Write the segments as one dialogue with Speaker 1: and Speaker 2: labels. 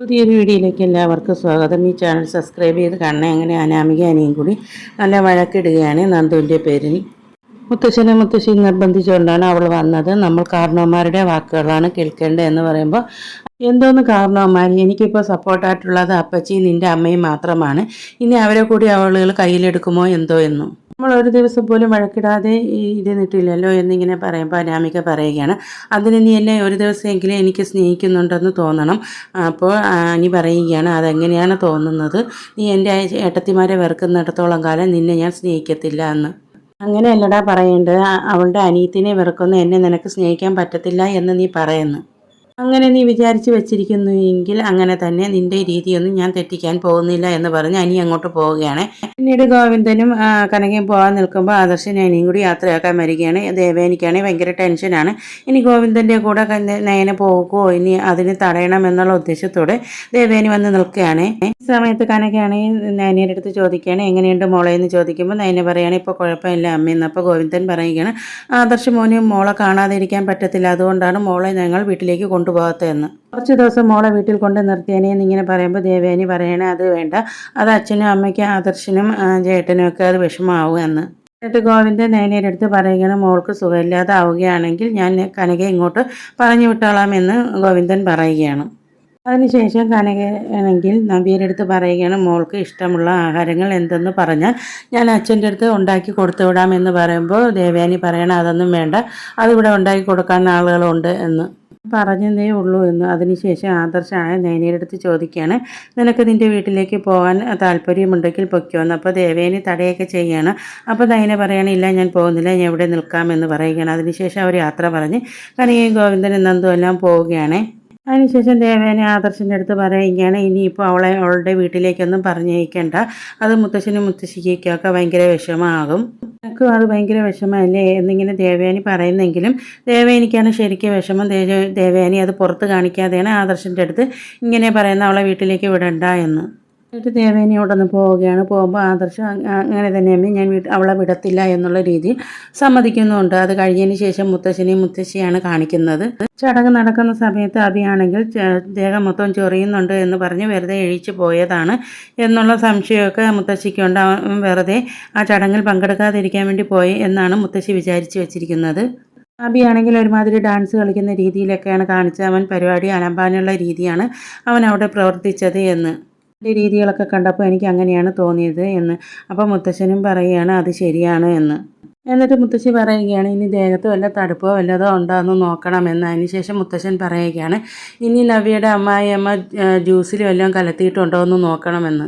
Speaker 1: പുതിയൊരു വീഡിയോയിലേക്ക് എല്ലാവർക്കും സ്വാഗതം. ഈ ചാനൽ സബ്സ്ക്രൈബ് ചെയ്ത് കാണണേ. അങ്ങനെ അനാമിക അനിയും കൂടി നല്ല വഴക്കിടുകയാണ് നന്ദുവിൻ്റെ പേരിൽ. മുത്തശ്ശനെ മുത്തശ്ശി നിർബന്ധിച്ചുകൊണ്ടാണ് അവൾ വന്നത്. നമ്മൾ കാരണവന്മാരുടെ വാക്കുകളാണ് കേൾക്കേണ്ടത് എന്ന് പറയുമ്പോൾ, എന്തോന്ന് കാരണവന്മാർ, എനിക്കിപ്പോൾ സപ്പോർട്ടായിട്ടുള്ളത് അപ്പച്ചി നിൻ്റെ അമ്മയും മാത്രമാണ്. ഇനി അവരെ കൂടി അവളുകൾ കയ്യിലെടുക്കുമോ എന്തോ എന്നും. നമ്മൾ ഒരു ദിവസം പോലും വഴക്കിടാതെ ഇരുന്നിട്ടില്ലല്ലോ എന്നിങ്ങനെ പറയുമ്പോൾ അനാമിക പറയുകയാണ്, അതിന് നീ എന്നെ ഒരു ദിവസമെങ്കിലും എനിക്ക് സ്നേഹിക്കുന്നുണ്ടെന്ന് തോന്നണം. അപ്പോൾ അനി പറയുകയാണ്, അതെങ്ങനെയാണ് തോന്നുന്നത്? നീ എൻ്റെ ഏട്ടത്തിമാരെ വെറുക്കുന്നിടത്തോളം കാലം നിന്നെ ഞാൻ സ്നേഹിക്കത്തില്ല എന്ന്. അങ്ങനെയല്ലടാ പറയേണ്ടത്. അവളുടെ അനിയത്തിനെ വെറുക്കുന്ന എന്നെ നിനക്ക് സ്നേഹിക്കാൻ പറ്റത്തില്ല എന്ന് നീ പറയുന്നു. അങ്ങനെ നീ വിചാരിച്ച് വെച്ചിരിക്കുന്നുവെങ്കിൽ അങ്ങനെ തന്നെ, നിന്റെ രീതിയൊന്നും ഞാൻ തെറ്റിക്കാൻ പോകുന്നില്ല എന്ന് പറഞ്ഞ് അനി അങ്ങോട്ട് പോവുകയാണ്. പിന്നീട് ഗോവിന്ദനും കനകയും പോകാൻ നിൽക്കുമ്പോൾ ആദർശൻ അനിയും കൂടി യാത്രയാക്കാൻ വരികയാണ്. ദേവേനിക്കാണെങ്കിൽ ഭയങ്കര ടെൻഷനാണ്. ഇനി ഗോവിന്ദൻ്റെ കൂടെ നയന പോകുമോ, ഇനി അതിന് തടയണമെന്നുള്ള ഉദ്ദേശത്തോടെ ദേവേനി വന്ന് നിൽക്കുകയാണ്. ഈ സമയത്ത് കനകയാണെങ്കിൽ നയനയുടെ അടുത്ത് ചോദിക്കുകയാണ്, എങ്ങനെയുണ്ട് മോളെ എന്ന് ചോദിക്കുമ്പോൾ നയന പറയുകയാണ്, ഇപ്പോൾ കുഴപ്പമില്ല അമ്മയെന്ന്. അപ്പോൾ ഗോവിന്ദൻ പറയുകയാണ്, ആദർശ് മോന് മോളെ കാണാതിരിക്കാൻ പറ്റത്തില്ല, അതുകൊണ്ടാണ് മോളെ ഞങ്ങൾ വീട്ടിലേക്ക് കൊണ്ടുപോകാത്തതെന്ന്. കുറച്ച് ദിവസം മോളെ വീട്ടിൽ കൊണ്ട് നിർത്തിയേനെ എന്നിങ്ങനെ പറയുമ്പോൾ ദേവേനി പറയണേ, അത് വേണ്ട, അത് അച്ഛനും അമ്മയ്ക്കും ആദർശനും ചേട്ടനും ഒക്കെ അത് വിഷമാവും എന്ന്. എന്നിട്ട് ഗോവിന്ദൻ നയനയുടെ അടുത്ത് പറയുകയാണ്, മോൾക്ക് സുഖമില്ലാതെ ആവുകയാണെങ്കിൽ ഞാൻ കനകയെ ഇങ്ങോട്ട് പറഞ്ഞു വിട്ടോളാമെന്ന് ഗോവിന്ദൻ പറയുകയാണ്. അതിനുശേഷം കനകയാണെങ്കിൽ നവ്യയുടെ അടുത്ത് പറയുകയാണ്, മോൾക്ക് ഇഷ്ടമുള്ള ആഹാരങ്ങൾ എന്തെന്ന് പറഞ്ഞാൽ ഞാൻ അച്ഛൻ്റെ അടുത്ത് ഉണ്ടാക്കി കൊടുത്തു വിടാമെന്ന് പറയുമ്പോൾ ദേവയാനി പറയണം, അതൊന്നും വേണ്ട, അതിവിടെ ഉണ്ടാക്കി കൊടുക്കാൻ ആളുകളുണ്ട് എന്ന് പറഞ്ഞതേ ഉള്ളൂ എന്ന്. അതിനുശേഷം ആദർശാണ് നയനയുടെ അടുത്ത് ചോദിക്കുകയാണ്, നിനക്ക് നിൻ്റെ വീട്ടിലേക്ക് പോകാൻ താല്പര്യമുണ്ടെങ്കിൽ പൊയ്ക്കോന്ന്. അപ്പോൾ ദേവേനി തടയൊക്കെ ചെയ്യുകയാണ്. അപ്പോൾ നയന പറയണം, ഇല്ല ഞാൻ പോകുന്നില്ല, ഞാൻ ഇവിടെ നിൽക്കാമെന്ന് പറയുകയാണ്. അതിനുശേഷം അവർ യാത്ര പറഞ്ഞ് കനകയും ഗോവിന്ദനും നന്ദും എല്ലാം പോവുകയാണ്. അതിനുശേഷം ദേവേനെ ആദർശിൻ്റെ അടുത്ത് പറയുകയാണ്, ഇനിയിപ്പോൾ അവളുടെ വീട്ടിലേക്കൊന്നും പറഞ്ഞയക്കേണ്ട, അത് മുത്തശ്ശനും മുത്തശ്ശിക്കൊക്കെ ഭയങ്കര വിഷമമാകും, എനിക്കും അത് ഭയങ്കര വിഷമമല്ലേ എന്നിങ്ങനെ ദേവയാനി പറയുന്നെങ്കിലും ദേവയാനിക്കാണ് ശരിക്കും വിഷമം. ദേവയാനി അത് പുറത്ത് കാണിക്കാതെയാണ് ആദർശിൻ്റെ അടുത്ത് ഇങ്ങനെ പറയുന്ന, അവളെ വീട്ടിലേക്ക് വിടണ്ട എന്ന്. എന്നിട്ട് ദേവേനി അവിടെ നിന്ന് പോവുകയാണ്. പോകുമ്പോൾ ആദർശം അങ്ങനെ തന്നെ അമ്മ ഞാൻ അവളെ വിടത്തില്ല എന്നുള്ള രീതിയിൽ സമ്മതിക്കുന്നുണ്ട്. അത് കഴിഞ്ഞതിന് ശേഷം മുത്തശ്ശനെയും മുത്തശ്ശിയാണ് കാണിക്കുന്നത്. ചടങ്ങ് നടക്കുന്ന സമയത്ത് അഭിയാണെങ്കിൽ ദേഹം മൊത്തം ചൊറിയുന്നുണ്ട് എന്ന് പറഞ്ഞ് വെറുതെ എഴിച്ചു പോയതാണ് എന്നുള്ള സംശയമൊക്കെ മുത്തശ്ശിക്കുണ്ട്. അവൻ വെറുതെ ആ ചടങ്ങിൽ പങ്കെടുക്കാതിരിക്കാൻ വേണ്ടി പോയി എന്നാണ് മുത്തശ്ശി വിചാരിച്ചു വെച്ചിരിക്കുന്നത്. അഭിയാണെങ്കിൽ ഒരുമാതിരി ഡാൻസ് കളിക്കുന്ന രീതിയിലൊക്കെയാണ് കാണിച്ചത്. അവൻ പരിപാടി അലമ്പാനുള്ള രീതിയാണ് അവൻ അവിടെ പ്രവർത്തിച്ചത് എന്ന്. രീതികളൊക്കെ കണ്ടപ്പോൾ എനിക്ക് അങ്ങനെയാണ് തോന്നിയത് എന്ന്. അപ്പോൾ മുത്തശ്ശനും പറയുകയാണ് അത് ശരിയാണ് എന്ന്. എന്നിട്ട് മുത്തശ്ശി പറയുകയാണ്, ഇനി ദേഹത്ത് വല്ല തടുപ്പോ വല്ലതോ ഉണ്ടോയെന്ന് നോക്കണമെന്ന്. അതിനുശേഷം മുത്തശ്ശൻ പറയുകയാണ്, ഇനി നവ്യയുടെ അമ്മായിയമ്മ ജ്യൂസിൽ വല്ലതും കലത്തിയിട്ടുണ്ടോ എന്ന് നോക്കണമെന്ന്.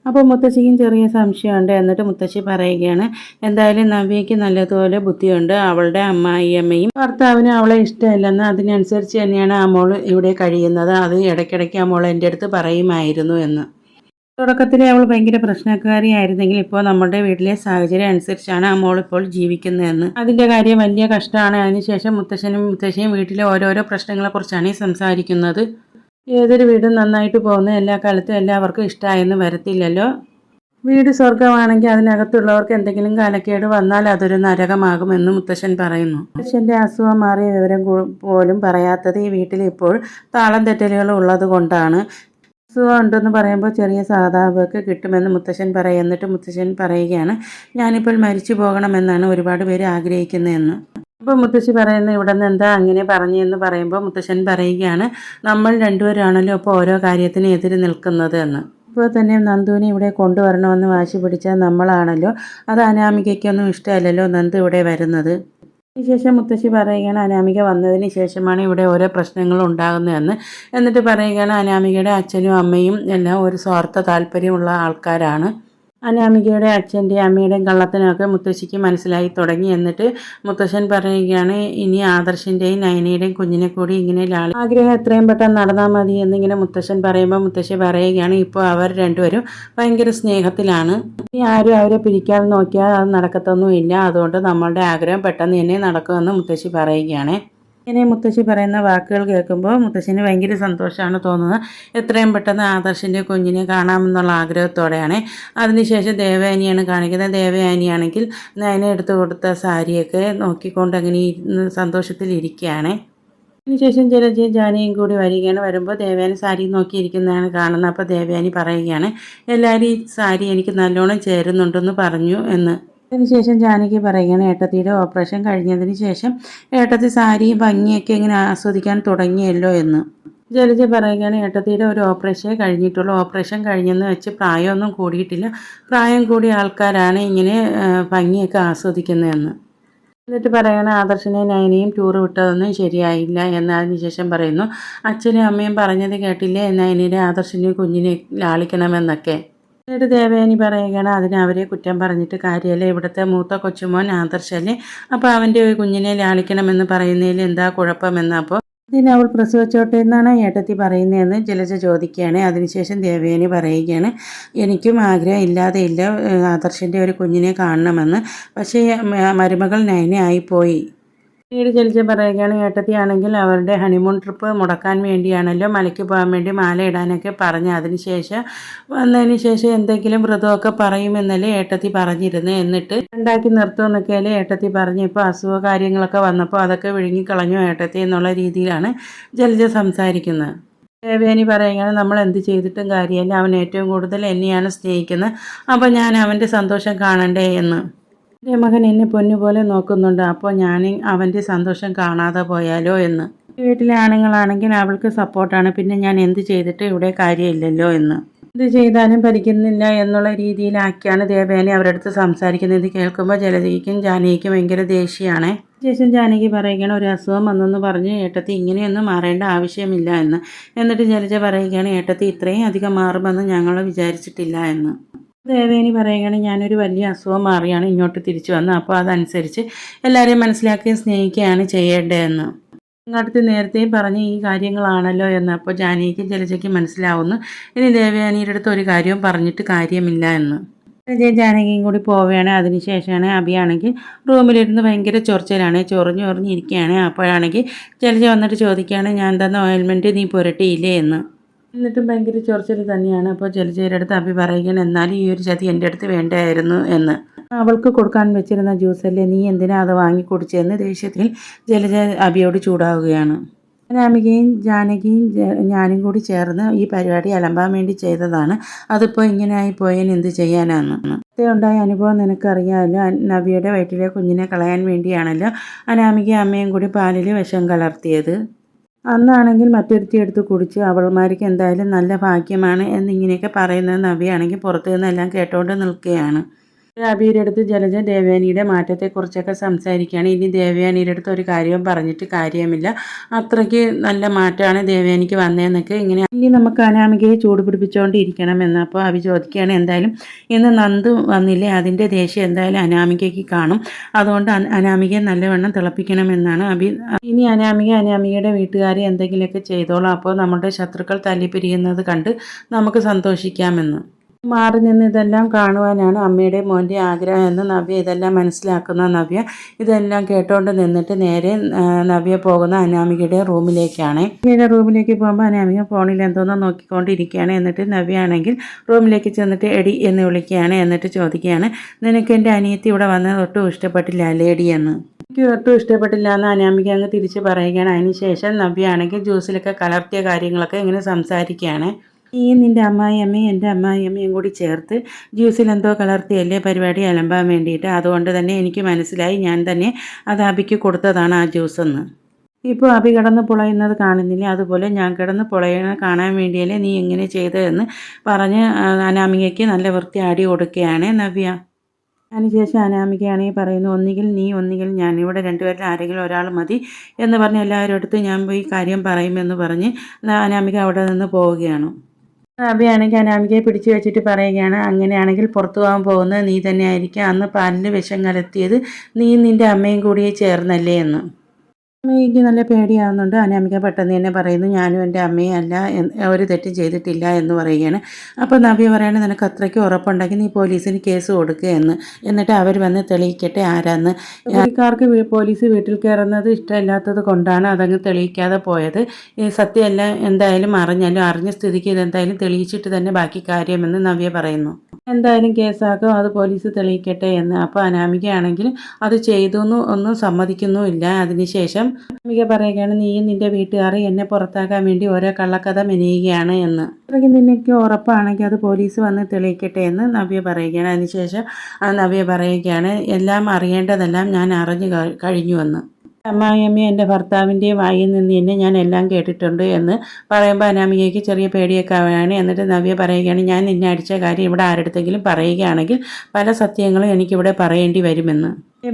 Speaker 1: അപ്പോൾ മുത്തശ്ശിക്കും ചെറിയ സംശയമുണ്ട്. എന്നിട്ട് മുത്തശ്ശി പറയുകയാണ്, എന്തായാലും നവ്യയ്ക്ക് നല്ലതുപോലെ ബുദ്ധിയുണ്ട്, അവളുടെ അമ്മായിയമ്മയും ഭർത്താവിനും അവളെ ഇഷ്ടമില്ലെന്ന്, അതിനനുസരിച്ച് തന്നെയാണ് ആ മോൾ ഇവിടെ കഴിയുന്നത്, അത് ഇടയ്ക്കിടയ്ക്ക് ആ മോൾ എൻ്റെ അടുത്ത് പറയുമായിരുന്നു എന്ന്. തുടക്കത്തിൽ അവൾ ഭയങ്കര പ്രശ്നക്കാരിയായിരുന്നെങ്കിൽ ഇപ്പോൾ നമ്മുടെ വീട്ടിലെ സാഹചര്യം അനുസരിച്ചാണ് ആ മോൾ ഇപ്പോൾ ജീവിക്കുന്നതെന്ന്. അതിൻ്റെ കാര്യം വലിയ കഷ്ടമാണ്. അതിനുശേഷം മുത്തശ്ശനും മുത്തശ്ശിയും വീട്ടിലെ ഓരോരോ പ്രശ്നങ്ങളെക്കുറിച്ചാണ് സംസാരിക്കുന്നത്. ഏതൊരു വീടും നന്നായിട്ട് പോകുന്ന എല്ലാ കാലത്തും എല്ലാവർക്കും ഇഷ്ടമായെന്ന് വരത്തില്ലല്ലോ. വീട് സ്വർഗമാണെങ്കിൽ അതിനകത്തുള്ളവർക്ക് എന്തെങ്കിലും കാലക്കേട് വന്നാൽ അതൊരു നരകമാകുമെന്ന് മുത്തശ്ശൻ പറയുന്നു. മുത്തശ്ശൻ്റെ അസുഖം മാറിയ വിവരം പോലും പറയാത്തത് ഈ വീട്ടിൽ ഇപ്പോൾ താളം തെറ്റലുകൾ ഉള്ളത് കൊണ്ടാണ്. അസുഖം ഉണ്ടെന്ന് പറയുമ്പോൾ ചെറിയ സഹതാപമൊക്കെ കിട്ടുമെന്ന് മുത്തശ്ശൻ പറയും. എന്നിട്ട് മുത്തശ്ശൻ പറയുകയാണ്, ഞാനിപ്പോൾ മരിച്ചു പോകണമെന്നാണ് ഒരുപാട് പേര് ആഗ്രഹിക്കുന്നതെന്ന്. അപ്പോൾ മുത്തശ്ശി പറയുന്നത്, ഇവിടെ നിന്ന് എന്താ അങ്ങനെ പറഞ്ഞതെന്ന് പറയുമ്പോൾ മുത്തശ്ശൻ പറയുകയാണ്, നമ്മൾ രണ്ടുപേരാണല്ലോ ഇപ്പോൾ ഓരോ കാര്യത്തിന് എതിര് നിൽക്കുന്നത് എന്ന്. ഇപ്പോൾ തന്നെ നന്ദുവിനെ ഇവിടെ കൊണ്ടുവരണമെന്ന് വാശി പിടിച്ചാൽ നമ്മളാണല്ലോ, അത് അനാമികയ്ക്കൊന്നും ഇഷ്ടമല്ലല്ലോ നന്ദു ഇവിടെ വരുന്നത്. അതിനുശേഷം മുത്തശ്ശി പറയുകയാണ്, അനാമിക വന്നതിന് ശേഷമാണ് ഇവിടെ ഓരോ പ്രശ്നങ്ങൾ ഉണ്ടാകുന്നതെന്ന്. എന്നിട്ട് പറയുകയാണ്, അനാമികയുടെ അച്ഛനും അമ്മയും എല്ലാം ഒരു സ്വാർത്ഥ താല്പര്യമുള്ള ആൾക്കാരാണ്. അനാമികയുടെ അച്ഛൻ്റെയും അമ്മയുടെയും കള്ളത്തിനൊക്കെ മുത്തശ്ശിക്ക് മനസ്സിലായി തുടങ്ങി. എന്നിട്ട് മുത്തശ്ശൻ പറയുകയാണ്, ഇനി ആദർശിൻ്റെയും നയനയുടെയും കുഞ്ഞിനെ കൂടി ഇങ്ങനെ ആഗ്രഹം എത്രയും പെട്ടെന്ന് നടന്നാൽ മതി എന്നിങ്ങനെ മുത്തശ്ശൻ പറയുമ്പോൾ മുത്തശ്ശി പറയുകയാണ്, ഇപ്പോൾ അവർ രണ്ടുപേരും ഭയങ്കര സ്നേഹത്തിലാണ്, ഇനി ആരും അവരെ പിരിക്കാൻ നോക്കിയാൽ അത് നടക്കത്തൊന്നുമില്ല, അതുകൊണ്ട് നമ്മളുടെ ആഗ്രഹം പെട്ടെന്ന് തന്നെ നടക്കുമെന്ന് മുത്തശ്ശി പറയുകയാണ്. ഇങ്ങനെ മുത്തശ്ശി പറയുന്ന വാക്കുകൾ കേൾക്കുമ്പോൾ മുത്തശ്ശിന് ഭയങ്കര സന്തോഷമാണ് തോന്നുന്നത്. എത്രയും പെട്ടെന്ന് ആദർശിൻ്റെ കുഞ്ഞിനെ കാണാമെന്നുള്ള ആഗ്രഹത്തോടെയാണ്. അതിനുശേഷം ദേവയാനിയാണ് കാണിക്കുന്നത്. ദേവയാനിയാണെങ്കിൽ നയന എടുത്തു കൊടുത്ത സാരിയൊക്കെ നോക്കിക്കൊണ്ട് അങ്ങനെ സന്തോഷത്തിലിരിക്കുകയാണ്. അതിനുശേഷം ജലജയും ജാനകിയും കൂടി വരികയാണ്. വരുമ്പോൾ ദേവയാനി സാരി നോക്കിയിരിക്കുന്നതാണ് കാണുന്നത്. അപ്പോൾ ദേവയാനി പറയുകയാണ്, എല്ലാവരും ഈ സാരി എനിക്ക് നല്ലോണം ചേരുന്നുണ്ടെന്ന് പറഞ്ഞു എന്ന്. അതിനുശേഷം ജാനകി പറയുകയാണ്, ഏട്ടത്തിയുടെ ഓപ്പറേഷൻ കഴിഞ്ഞതിന് ശേഷം ഏട്ടത്തി സാരിയും ഭംഗിയൊക്കെ ഇങ്ങനെ ആസ്വദിക്കാൻ തുടങ്ങിയല്ലോ എന്ന്. ജലജ പറയുകയാണ്, ഏട്ടത്തിയുടെ ഒരു ഓപ്പറേഷനേ കഴിഞ്ഞിട്ടുള്ളൂ. ഓപ്പറേഷൻ കഴിഞ്ഞെന്ന് വെച്ച് പ്രായമൊന്നും കൂടിയിട്ടില്ല. പ്രായം കൂടിയ ആൾക്കാരാണ് ഇങ്ങനെ ഭംഗിയൊക്കെ ആസ്വദിക്കുന്നതെന്ന്. എന്നിട്ട് പറയണം, ആദർശനെ നയനയും ടൂർ വിട്ടതൊന്നും ശരിയായില്ല എന്ന്. അതിനുശേഷം പറയുന്നു, അച്ഛനും അമ്മയും പറഞ്ഞത് കേട്ടില്ലേ, നയനയുടെ ആദർശനെ കുഞ്ഞിനെ ലാളിക്കണമെന്നൊക്കെ. എന്നിട്ട് ദേവയാനി പറയുകയാണ്, അതിന് അവരെ കുറ്റം പറഞ്ഞിട്ട് കാര്യമല്ല, ഇവിടുത്തെ മൂത്ത കൊച്ചുമോൻ ആദർശല്ലേ, അപ്പോൾ അവൻ്റെ കുഞ്ഞിനെ ലാളിക്കണമെന്ന് പറയുന്നതിൽ എന്താ കുഴപ്പമെന്ന്. അപ്പോൾ ഇതിന് അവൾ പ്രസവിച്ചോട്ടെ എന്നാണ് ഏട്ടത്തി പറയുന്നതെന്ന് ജലജ ചോദിക്കുകയാണ്. അതിനുശേഷം ദേവയാനി പറയുകയാണ്, എനിക്കും ആഗ്രഹം ഇല്ലാതെ ഇല്ല ആദർശൻ്റെ ഒരു കുഞ്ഞിനെ കാണണമെന്ന്, പക്ഷേ മരുമകൾ നയന ആയിപ്പോയി. പിന്നീട് ജലജ പറയുകയാണ്, ഏട്ടത്തിയാണെങ്കിൽ അവരുടെ ഹണിമൂൺ ട്രിപ്പ് മുടക്കാൻ വേണ്ടിയാണല്ലോ മലയ്ക്ക് പോകാൻ വേണ്ടി മാല ഇടാനൊക്കെ പറഞ്ഞ് അതിനുശേഷം വന്നതിന് ശേഷം എന്തെങ്കിലും വ്രതമൊക്കെ പറയുമെന്നല്ലേ ഏട്ടത്തി പറഞ്ഞിരുന്നു. എന്നിട്ട് ഉണ്ടാക്കി നിർത്തുമെന്നൊക്കെയല്ലേ ഏട്ടത്തി പറഞ്ഞു. ഇപ്പോൾ അസുഖ കാര്യങ്ങളൊക്കെ വന്നപ്പോൾ അതൊക്കെ വിഴുങ്ങിക്കളഞ്ഞു ഏട്ടത്തി എന്നുള്ള രീതിയിലാണ് ജലജ സംസാരിക്കുന്നത്. ദേവയാനി പറയുകയാണ്, നമ്മൾ എന്ത് ചെയ്തിട്ടും കാര്യമല്ല, അവൻ ഏറ്റവും കൂടുതൽ എന്നെയാണ് സ്നേഹിക്കുന്നത്, അപ്പോൾ ഞാൻ അവൻ്റെ സന്തോഷം കാണണ്ടേ എന്ന്. എൻ്റെ മകൻ എന്നെ പൊന്നുപോലെ നോക്കുന്നുണ്ട്, അപ്പോൾ ഞാൻ അവൻ്റെ സന്തോഷം കാണാതെ പോയാലോ എന്ന്. വീട്ടിലെ ആണുങ്ങളാണെങ്കിൽ അവൾക്ക് സപ്പോർട്ടാണ്, പിന്നെ ഞാൻ എന്ത് ചെയ്തിട്ട് ഇവിടെ കാര്യമില്ലല്ലോ എന്ന്. എന്ത് ചെയ്താലും ഭരിക്കുന്നില്ല എന്നുള്ള രീതിയിലാക്കിയാണ് ദേവയാനി അവരുടെ അടുത്ത് സംസാരിക്കുന്നത്. ഇത് കേൾക്കുമ്പോൾ ജലജയ്ക്കും ജാനകിക്കും ഭയങ്കര ദേഷ്യമാണ്. ശേഷം ജാനകി പറയുകയാണ്, ഒരു അസുഖം വന്നെന്ന് പറഞ്ഞ് ഏട്ടത്തി ഇങ്ങനെയൊന്നും മാറേണ്ട ആവശ്യമില്ല എന്ന്. എന്നിട്ട് ജലജ പറയുകയാണ്, ഏട്ടത്തി ഇത്രയും അധികം മാറുമെന്ന് ഞങ്ങൾ വിചാരിച്ചിട്ടില്ല എന്ന്. ദേവയാനി പറയുകയാണ്, ഞാനൊരു വലിയ അസുഖം മാറിയാണ് ഇങ്ങോട്ട് തിരിച്ചു വന്നത്, അപ്പോൾ അതനുസരിച്ച് എല്ലാവരെയും മനസ്സിലാക്കുകയും സ്നേഹിക്കുകയാണ് ചെയ്യേണ്ടതെന്ന്. നിങ്ങളടുത്ത് നേരത്തെയും പറഞ്ഞ ഈ കാര്യങ്ങളാണല്ലോ എന്ന്. അപ്പോൾ ജാനകിക്കും ജലജയ്ക്കും മനസ്സിലാവുന്നു, ഇനി ദേവയാനിയുടെ അടുത്ത് ഒരു കാര്യവും പറഞ്ഞിട്ട് കാര്യമില്ല എന്ന്. ജാനകിയും കൂടി പോവുകയാണ്. അതിനുശേഷമാണ് അഭിയാണെങ്കിൽ റൂമിലിരുന്ന് ഭയങ്കര ചൊറിച്ചിലാണ്, ചൊറിഞ്ഞിരിക്കുകയാണ്. അപ്പോഴാണെങ്കിൽ ജലജ വന്നിട്ട് ചോദിക്കുകയാണ്, ഞാൻ തന്ന ഓയിൽമെൻറ്റ് നീ പുരട്ടിയില്ലേ എന്ന്. എന്നിട്ടും ഭയങ്കര ചൊറിച്ചിൽ തന്നെയാണ്. അപ്പോൾ ജലജയുടെ അടുത്ത് അഭി പറയുകയാണ്, എന്നാലും ഈ ഒരു ചതി എൻ്റെ അടുത്ത് വേണ്ടായിരുന്നു എന്ന്. അവൾക്ക് കൊടുക്കാൻ വെച്ചിരുന്ന ജ്യൂസല്ലേ, നീ എന്തിനാ അത് വാങ്ങി കുടിച്ചതെന്ന് ദേഷ്യത്തിൽ ജലജ അഭിയോട് ചൂടാവുകയാണ്. അനാമികയും ജാനകിയും ഞാനും കൂടി ചേർന്ന് ഈ പരിപാടി അലമ്പാൻ വേണ്ടി ചെയ്തതാണ്, അതിപ്പോൾ ഇങ്ങനെ ആയി പോയാൽ എന്ത് ചെയ്യാനാണ്. നേരത്തെ ഉണ്ടായ അനുഭവം നിനക്കറിയാമല്ലോ, നവ്യയുടെ വയറ്റിലെ കുഞ്ഞിനെ കളയാൻ വേണ്ടിയാണല്ലോ അനാമികയും അമ്മയും കൂടി പാലിൽ വിഷം കലർത്തിയത്. അന്നാണെങ്കിൽ മറ്റൊരുത്തി എടുത്ത് കുടിച്ച് അവൾമാർക്ക് എന്തായാലും നല്ല ഭാഗ്യമാണ് എന്നിങ്ങനെയൊക്കെ പറയുന്നത് നവ്യയാണെങ്കിൽ പുറത്തു നിന്നെല്ലാം കേട്ടോണ്ട് നിൽക്കുകയാണ്. അബിയുടെ അടുത്ത് ജലജ ദേവയാനിയുടെ മാറ്റത്തെക്കുറിച്ചൊക്കെ സംസാരിക്കുകയാണ്. ഇനി ദേവയാനിയുടെ അടുത്ത് ഒരു കാര്യവും പറഞ്ഞിട്ട് കാര്യമില്ല, അത്രയ്ക്ക് നല്ല മാറ്റമാണ് ദേവയാനിക്ക് വന്നതെന്നൊക്കെ ഇങ്ങനെ. ഇനി നമുക്ക് അനാമികയെ ചൂട് പിടിപ്പിച്ചുകൊണ്ടിരിക്കണമെന്ന്. അപ്പോൾ അബി ചോദിക്കുകയാണ്, എന്തായാലും ഇന്ന് നന്ദു വന്നില്ലേ, അതിൻ്റെ ദേഷ്യം എന്തായാലും അനാമികയ്ക്ക് കാണും, അതുകൊണ്ട് അനാമികയെ നല്ലവണ്ണം തിളപ്പിക്കണമെന്നാണ് അബി. ഇനി അനാമികയുടെ വീട്ടുകാരെ എന്തെങ്കിലുമൊക്കെ ചെയ്തോളാം, അപ്പോൾ നമ്മുടെ ശത്രുക്കൾ തല്ലിപ്പിരിയുന്നത് കണ്ട് നമുക്ക് സന്തോഷിക്കാമെന്ന്. മാറി നിന്ന് ഇതെല്ലാം കാണുവാനാണ് അമ്മയുടെ മോൻ്റെ ആഗ്രഹം എന്ന് നവ്യ ഇതെല്ലാം മനസ്സിലാക്കുന്ന നവ്യ ഇതെല്ലാം കേട്ടോണ്ട് നിന്നിട്ട് നേരെ നവ്യ പോകുന്ന അനാമികയുടെ റൂമിലേക്കാണ്. റൂമിലേക്ക് പോകുമ്പോൾ അനാമിക ഫോണിൽ എന്തോന്നോ നോക്കിക്കൊണ്ടിരിക്കുകയാണ്. എന്നിട്ട് നവ്യ ആണെങ്കിൽ റൂമിലേക്ക് ചെന്നിട്ട് എടി എന്ന് വിളിക്കുകയാണ്. എന്നിട്ട് ചോദിക്കുകയാണ്, നിനക്ക് എൻ്റെ അനിയത്തി ഇവിടെ വന്നത് ഒട്ടും ഇഷ്ടപ്പെട്ടില്ല ലേഡി എന്ന്. എനിക്ക് ഒട്ടും ഇഷ്ടപ്പെട്ടില്ല എന്ന് അനാമിക അങ്ങ് തിരിച്ച് പറയുകയാണ്. അതിനുശേഷം നവ്യ ആണെങ്കിൽ ജ്യൂസിലൊക്കെ കലർത്തിയ കാര്യങ്ങളൊക്കെ ഇങ്ങനെ സംസാരിക്കുകയാണ്. ഈ നിൻ്റെ അമ്മായിയമ്മയും എൻ്റെ അമ്മായിയമ്മയും കൂടി ചേർത്ത് ജ്യൂസിൽ എന്തോ കലർത്തിയല്ലേ പരിപാടി അലമ്പാൻ വേണ്ടിയിട്ട്, അതുകൊണ്ട് തന്നെ എനിക്ക് മനസ്സിലായി ഞാൻ തന്നെ അത് അബിക്ക് കൊടുത്തതാണ് ആ ജ്യൂസെന്ന്. ഇപ്പോൾ അബി കിടന്ന് പുളയുന്നത് കാണുന്നില്ല, അതുപോലെ ഞാൻ കിടന്ന് പുളയണ കാണാൻ വേണ്ടിയല്ലേ നീ ഇങ്ങനെ ചെയ്തതെന്ന് പറഞ്ഞ് അനാമികയ്ക്ക് നല്ല വൃത്തി അടി കൊടുക്കുകയാണ് നവ്യ. അതിനുശേഷം അനാമികയാണെങ്കിൽ പറയുന്നു, ഒന്നുകിൽ നീ ഒന്നുകിൽ ഞാൻ, ഇവിടെ രണ്ടുപേരിൽ ആരെങ്കിലും ഒരാൾ മതി എന്ന് പറഞ്ഞ് എല്ലാവരും അടുത്ത് ഞാൻ പോയി കാര്യം പറയുമെന്ന് പറഞ്ഞ് അനാമിക അവിടെ നിന്ന് പോവുകയാണ്. അബിയാണെങ്കിൽ അനാമികയെ പിടിച്ചു വെച്ചിട്ട് പറയുകയാണ്, അങ്ങനെയാണെങ്കിൽ പുറത്തു പോകാൻ പോകുന്നത് നീ തന്നെ ആയിരിക്കും, അന്ന് പാലിൽ വിഷം കലർത്തിയത് നീ നിൻ്റെ അമ്മയും കൂടിയേ ചേർന്നല്ലേ എന്ന്. അമ്മയ്ക്ക് നല്ല പേടിയാവുന്നുണ്ട്. അനാമിക പെട്ടെന്ന് തന്നെ പറയുന്നു, ഞാനും എൻ്റെ അമ്മയും അല്ല, ഒരു തെറ്റും ചെയ്തിട്ടില്ല എന്ന് പറയുകയാണ്. അപ്പോൾ നവ്യ പറയാണ്, നിനക്ക് അത്രയ്ക്ക് ഉറപ്പുണ്ടെങ്കിൽ നീ പോലീസിന് കേസ് കൊടുക്കുക എന്ന്, എന്നിട്ട് അവർ വന്ന് തെളിയിക്കട്ടെ ആരാന്ന്. ജോലിക്കാർക്ക് പോലീസ് വീട്ടിൽ കയറുന്നത് ഇഷ്ടമില്ലാത്തത് കൊണ്ടാണ് അതങ്ങ് തെളിയിക്കാതെ പോയത്. സത്യമല്ല എന്തായാലും അറിഞ്ഞ സ്ഥിതിക്ക് ഇതെന്തായാലും തെളിയിച്ചിട്ട് തന്നെ ബാക്കി കാര്യമെന്ന് നവ്യ പറയുന്നു. എന്തായാലും കേസാക്കും, അത് പോലീസ് തെളിയിക്കട്ടെ എന്ന്. അപ്പോൾ അനാമികയാണെങ്കിൽ അത് ചെയ്തു ഒന്നും സമ്മതിക്കുന്നുമില്ല. അതിനുശേഷം അനാമിക പറയുകയാണ് നീയും നിന്റെ വീട്ടുകാർ എന്നെ പുറത്താക്കാൻ വേണ്ടി ഓരോ കള്ളക്കഥ മെനയുകയാണ് എന്ന്. അത്രയ്ക്ക് നിനക്ക് ഉറപ്പാണെങ്കിൽ അത് പോലീസ് വന്ന് തെളിയിക്കട്ടെ എന്ന് നവ്യ പറയുകയാണ്. അതിനുശേഷം നവ്യ പറയുകയാണ് എല്ലാം അറിയേണ്ടതെല്ലാം ഞാൻ അറിഞ്ഞു കഴിഞ്ഞുവെന്ന്. അമ്മായിയമ്മ എൻ്റെ ഭർത്താവിൻ്റെ വായിൽ നിന്ന് തന്നെ ഞാൻ എല്ലാം കേട്ടിട്ടുണ്ട് എന്ന് പറയുമ്പോൾ അനാമികയ്ക്ക് ചെറിയ പേടിയൊക്കെ ആവുകയാണ്. എന്നിട്ട് നവ്യ പറയുകയാണ് ഞാൻ നിന്നെ അടിച്ച കാര്യം ഇവിടെ ആരുടെടുത്തെങ്കിലും പറയുകയാണെങ്കിൽ പല സത്യങ്ങളും എനിക്കിവിടെ പറയേണ്ടി വരുമെന്ന്.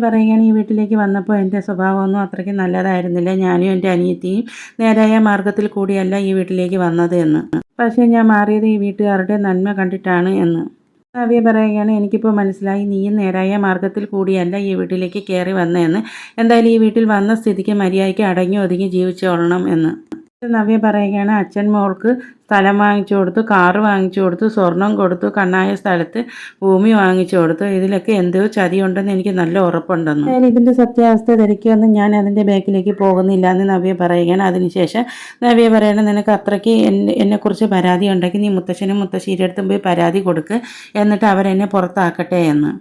Speaker 1: പറയുകയാണ് ഈ വീട്ടിലേക്ക് വന്നപ്പോൾ എൻ്റെ സ്വഭാവമൊന്നും അത്രയ്ക്ക് നല്ലതായിരുന്നില്ല. ഞാനും എൻ്റെ അനിയത്തിയും നേരായ മാർഗത്തിൽ കൂടിയല്ല ഈ വീട്ടിലേക്ക് വന്നത് എന്ന്. പക്ഷേ ഞാൻ മാറിയത് ഈ വീട്ടുകാരുടെ നന്മ കണ്ടിട്ടാണ് എന്ന്. നവ്യ പറയുകയാണ് എനിക്കിപ്പോൾ മനസ്സിലായി നീയും നേരായ മാർഗത്തിൽ കൂടിയല്ല ഈ വീട്ടിലേക്ക് കയറി വന്നതെന്ന്. എന്തായാലും ഈ വീട്ടിൽ വന്ന സ്ഥിതിക്ക് മര്യാദയ്ക്ക് അടങ്ങി ഒതുങ്ങി ജീവിച്ചോളണം എന്ന്. നവ്യ പറയുകയാണ് അച്ഛൻ മോൾക്ക് സ്ഥലം വാങ്ങിച്ചു കൊടുത്തു, കാറ് വാങ്ങിച്ചു കൊടുത്തു, സ്വർണം കൊടുത്തു, കണ്ണായ സ്ഥലത്ത് ഭൂമി വാങ്ങിച്ചു കൊടുത്തു. ഇതിലൊക്കെ എന്തോ ചതിയുണ്ടെന്ന് എനിക്ക് നല്ല ഉറപ്പുണ്ടെന്ന്. ഇതിൻ്റെ സത്യാവസ്ഥ ധരിക്കുമെന്ന് ഞാൻ അതിൻ്റെ ബാക്കിലേക്ക് പോകുന്നില്ല എന്ന് നവ്യ പറയുകയാണ്. അതിനുശേഷം നവ്യ പറയണം നിനക്ക് അത്രയ്ക്ക് എന്നെക്കുറിച്ച് പരാതി ഉണ്ടെങ്കിൽ നീ മുത്തശ്ശനും മുത്തശ്ശിയുടെ അടുത്തും പോയി പരാതി കൊടുക്ക്, എന്നിട്ട് അവരെന്നെ പുറത്താക്കട്ടെ എന്ന്.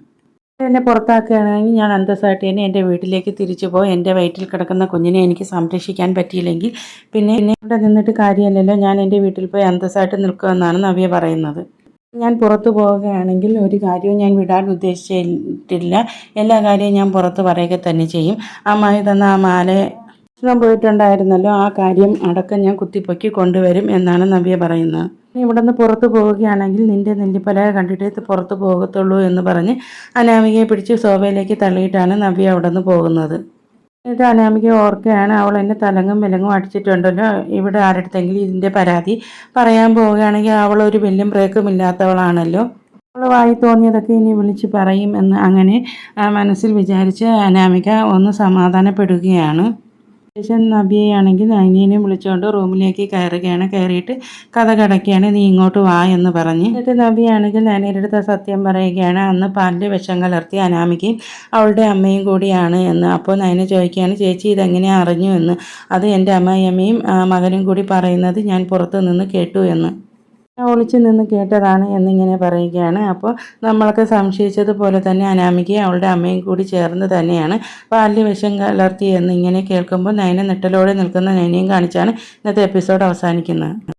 Speaker 1: എന്നെ പുറത്താക്കുകയാണെങ്കിൽ ഞാൻ അന്തസ്സായിട്ട് തന്നെ എൻ്റെ വീട്ടിലേക്ക് തിരിച്ചു പോയി എൻ്റെ വയറ്റിൽ കിടക്കുന്ന കുഞ്ഞിനെ എനിക്ക് സംരക്ഷിക്കാൻ പറ്റിയില്ലെങ്കിൽ പിന്നെ ഇവിടെ നിന്നിട്ട് കാര്യമല്ലല്ലോ, ഞാൻ എൻ്റെ വീട്ടിൽ പോയി അന്തസ്സായിട്ട് നിൽക്കുമെന്നാണ് നവ്യ പറയുന്നത്. ഞാൻ പുറത്തു പോവുകയാണെങ്കിൽ ഒരു കാര്യവും ഞാൻ വിടാൻ ഉദ്ദേശിച്ചിട്ടില്ല, എല്ലാ കാര്യവും ഞാൻ പുറത്ത് പറയുക തന്നെ ചെയ്യും. അമ്മായി തന്ന ആ മാല പോയിട്ടുണ്ടായിരുന്നല്ലോ, ആ കാര്യം അടക്കം ഞാൻ കുത്തിപ്പൊക്കി കൊണ്ടുവരും എന്നാണ് നവ്യ പറയുന്നത്. നീ ഇവിടെ നിന്ന് പുറത്തു പോവുകയാണെങ്കിൽ നിന്റെ നെല്ലിപ്പലക കണ്ടിട്ടേ പുറത്തു പോകത്തുള്ളൂ എന്ന് പറഞ്ഞ് അനാമികയെ പിടിച്ച് സോഫയിലേക്ക് തള്ളിയിട്ടാണ് നവ്യ അവിടെ നിന്ന് പോകുന്നത്. എന്നിട്ട് അനാമിക ഓർക്കുകയാണ് അവൾ എന്നെ തലങ്ങും വിലങ്ങും അടിച്ചിട്ടുണ്ടല്ലോ, ഇവിടെ ആരുടെങ്കിലും ഇതിൻ്റെ പരാതി പറയാൻ പോവുകയാണെങ്കിൽ അവൾ ഒരു വലിയ ബ്രേക്കും ഇല്ലാത്തവളാണല്ലോ, അവൾ വായി തോന്നിയതൊക്കെ ഇനി വിളിച്ച് പറയും എന്ന് അങ്ങനെ മനസ്സിൽ വിചാരിച്ച് അനാമിക ഒന്ന് സമാധാനപ്പെടുകയാണ്. ശേഷം നവ്യയാണെങ്കിൽ അനിയനെ വിളിച്ചുകൊണ്ട് റൂമിലേക്ക് കയറുകയാണ്. കയറിയിട്ട് കഥ കടക്കുകയാണ്, നീ ഇങ്ങോട്ട് വാ എന്ന് പറഞ്ഞ്. എന്നിട്ട് നവ്യയാണെങ്കിൽ നയനയുടെ അടുത്ത് സത്യം പറയുകയാണ് അന്ന് പാലിൽ വിഷം കലർത്തി അനാമികയും അവളുടെ അമ്മയും കൂടിയാണ് എന്ന്. അപ്പോൾ നയന ചോദിക്കുകയാണ് ചേച്ചി ഇതെങ്ങനെയാണ് അറിഞ്ഞു എന്ന്. അത് എൻ്റെ അമ്മയമ്മയും മകനും കൂടി പറയുന്നത് ഞാൻ പുറത്തു നിന്ന് കേട്ടു എന്ന്. ഒളിച്ചു നിന്ന് കേട്ടതാണ് എന്നിങ്ങനെ പറയുകയാണ്. അപ്പോൾ നമ്മളൊക്കെ സംശയിച്ചതുപോലെ തന്നെ അനാമികയും അവളുടെ അമ്മയും കൂടി ചേർന്ന് തന്നെയാണ് പാലിൽ വിഷം കലർത്തി എന്നിങ്ങനെ കേൾക്കുമ്പോൾ നയന നെട്ടലോടെ നിൽക്കുന്ന നയനയും കാണിച്ചാണ് ഇന്നത്തെ എപ്പിസോഡ് അവസാനിക്കുന്നത്.